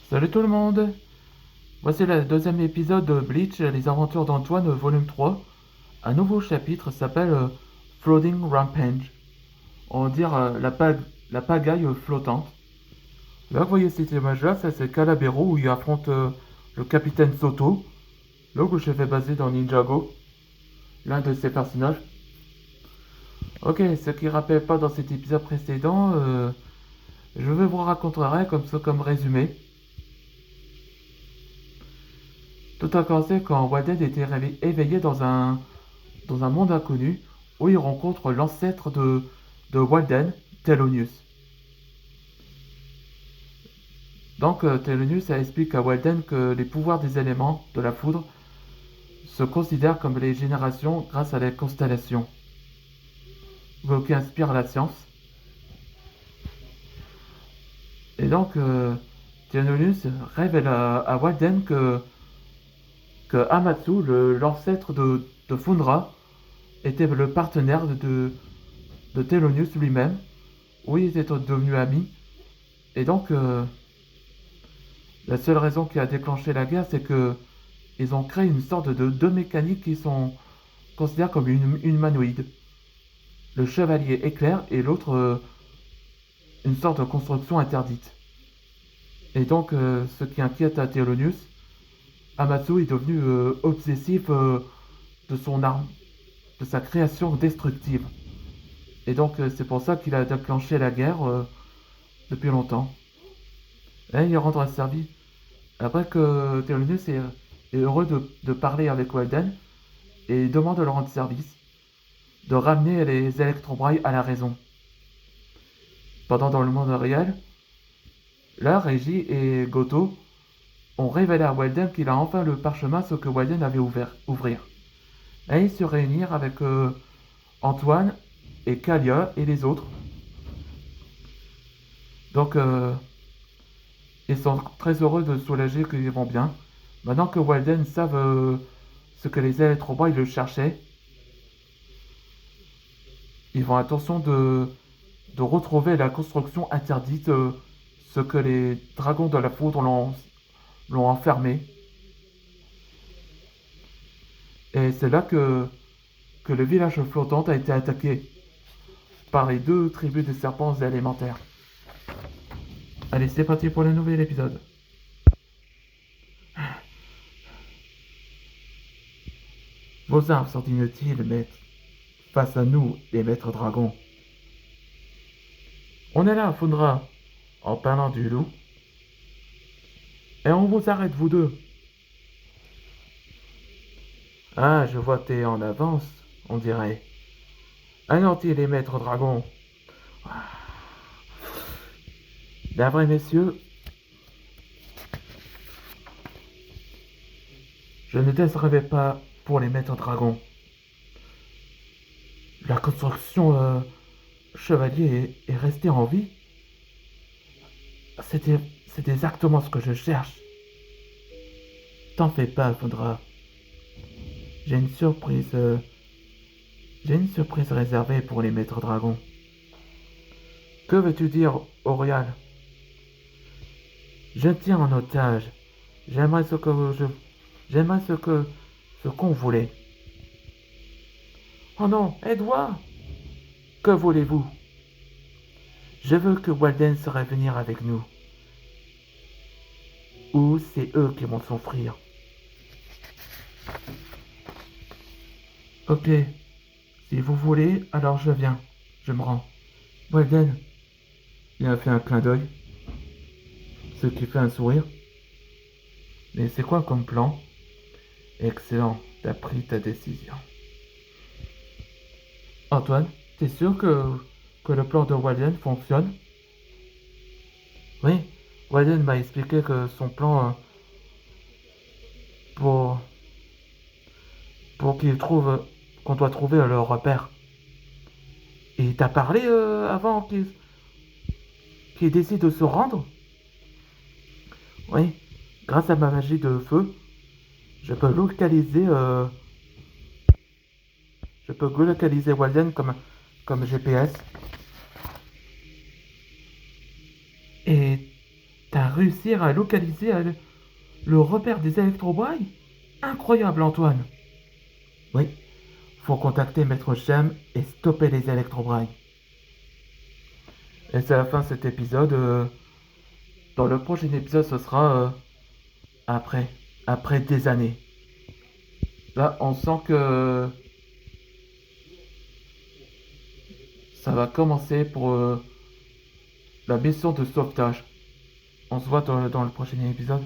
Salut tout le monde! Voici le deuxième épisode de Bleach, les aventures d'Antoine, volume 3. Un nouveau chapitre s'appelle Floating Rampage. On va dire la pagaille flottante. Là, vous voyez cette image-là, ça c'est Calabero où il affronte le capitaine Soto. Là où je vais baser dans Ninjago, l'un de ses personnages. Ok, ce qui ne rappelle pas dans cet épisode précédent, je vais vous raconter comme ça comme résumé. Tout a commencé quand Walden était éveillé dans un monde inconnu où il rencontre l'ancêtre de Walden, Thelonious. Donc Thelonious ça explique à Walden que les pouvoirs des éléments de la foudre se considèrent comme les générations grâce à les constellations, qui inspirent la science. Et donc Thelonious révèle à Walden que Amatsu, l'ancêtre de Fundra, était le partenaire de Thelonious lui-même, où ils étaient devenus amis. Et donc, la seule raison qui a déclenché la guerre, c'est que ils ont créé une sorte de deux mécaniques qui sont considérées comme une humanoïde. Le chevalier éclair et l'autre une sorte de construction interdite. Et donc, ce qui inquiète à Thelonious, Amatsu est devenu obsessif de son arme, de sa création destructive. Et donc, c'est pour ça qu'il a déclenché la guerre depuis longtemps. Et il rendra service. Après que Thelonious est heureux de parler avec Walden et demande de leur rendre service, de ramener les électrobrailles à la raison. Pendant dans le monde réel, là, Reggie et Goto ont révélé à Walden qu'il a enfin le parchemin ce que Walden avait ouvrir. Et ils se réunirent avec Antoine et Kalia et les autres. Donc, ils sont très heureux de soulager qu'ils vont bien. Maintenant que Walden savent ce que les électrobrailles le cherchaient, ils font attention de retrouver la construction interdite, ce que les dragons de la foudre l'ont enfermé. Et c'est là que le village flottant a été attaqué par les deux tribus de serpents élémentaires. Allez, c'est parti pour le nouvel épisode. Vos armes sont inutiles, maître. Face à nous, les maîtres dragons. On est là, Fundra, en parlant du loup. Et on vous arrête, vous deux. Ah, je vois que t'es en avance, on dirait. Anéantis les maîtres dragons. D'après messieurs, je ne décerai pas pour les maîtres dragons. La construction chevalier est restée en vie. C'est exactement ce que je cherche. T'en fais pas, Fundra. J'ai une surprise. J'ai une surprise réservée pour les maîtres dragons. Que veux-tu dire, Orial? Je tiens en otage. J'aimerais ce que je. J'aimerais ce qu'on voulait. Oh non, Edouard! Que voulez-vous? Je veux que Walden se venir avec nous. Ou c'est eux qui vont souffrir. Ok, si vous voulez, alors je viens. Je me rends. Walden, il a fait un clin d'œil, ce qui fait un sourire. Mais c'est quoi comme plan? Excellent, t'as pris ta décision. Antoine, t'es sûr que le plan de Walden fonctionne? Oui, Walden m'a expliqué que son plan pour, pour qu'il trouve, qu'on doit trouver le repère. Et t'as parlé avant qu'il décide de se rendre? Oui, grâce à ma magie de feu, je peux localiser, Walden comme GPS. Et t'as réussir à localiser le repère des électrobrailles? Incroyable, Antoine. Oui, faut contacter Maître Chem et stopper les électrobrailles. Et c'est la fin de cet épisode. Dans le prochain épisode, ce sera après, après des années. Là, on sent que ça va commencer pour la mission de sauvetage. On se voit dans le prochain épisode.